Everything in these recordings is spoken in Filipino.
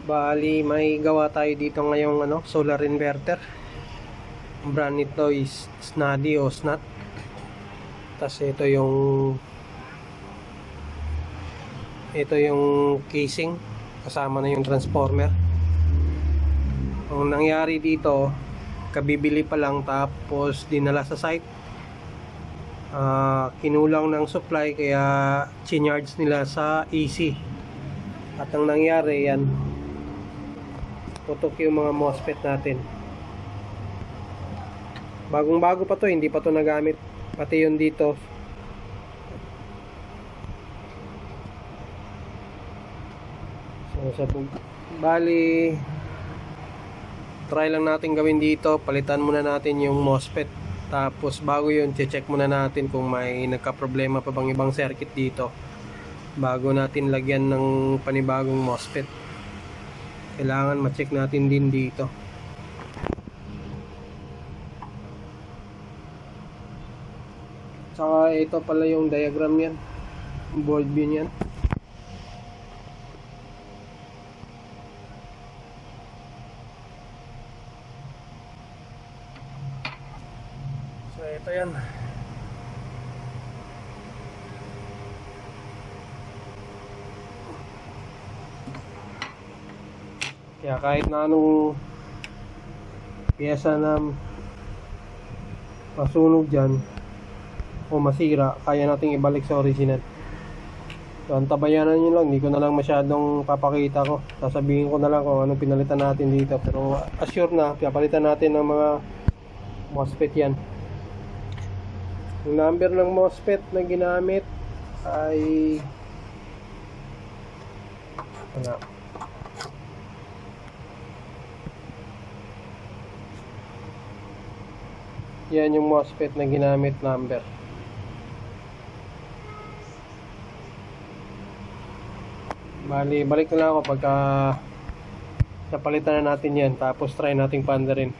Bali, may gawa tayo dito ngayong solar inverter. Ang brand nito is Snadi o Snat. Tapos ito yung casing kasama na yung transformer. Ang nangyari dito, kabibili pa lang tapos dinala sa site. Kinulang ng supply kaya chinyarge nila sa AC. At ang nangyari yan, putok yung mga MOSFET natin. Bagong bago pa to, hindi pa to nagamit. Pati yun dito. Bali, try lang natin gawin dito. Palitan muna natin yung MOSFET. Tapos bago yun, check muna natin kung may nagka-problema pa bang ibang circuit dito bago natin lagyan ng panibagong MOSFET. Kailangan ma-check natin din dito. Saka ito pala yung diagram yan, board view yan. So ito yan. Kaya kahit na anong piyesa na masunog dyan o masira, kaya nating ibalik sa original. So antabayanan nyo lang, hindi ko na lang masyadong papakita ko. Sasabihin ko na lang kung anong pinalitan natin dito. Pero assure na, pinapalitan natin ng mga MOSFET yan. Yung number ng MOSFET na ginamit ay yan yung MOSFET na ginamit number. Bali, balik na lang ako pagka napalitan na natin yan. Tapos try nating pandarin.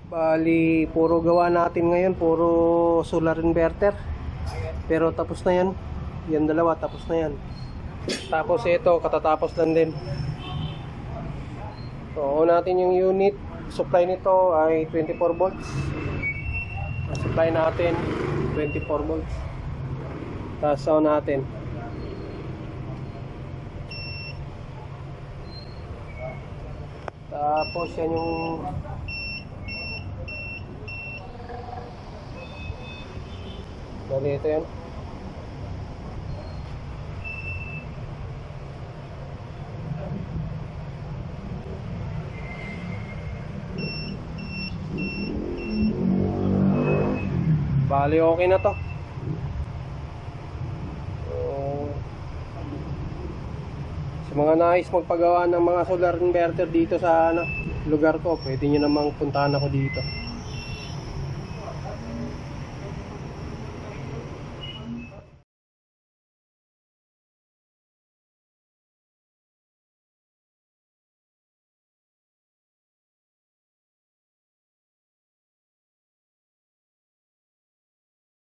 Bali, puro gawa natin ngayon, puro solar inverter. Pero tapos na yan. Yan dalawa, tapos na yan. Tapos ito, katatapos lang din. So, natin yung unit. Supply nito ay 24 volts. Supply natin 24 volts. Tapos on natin. Tapos yan yung ito yan. Bali, okay na to. Sa mga nais magpagawa ng mga solar inverter dito sa lugar ko, pwede nyo namang puntahan ako dito.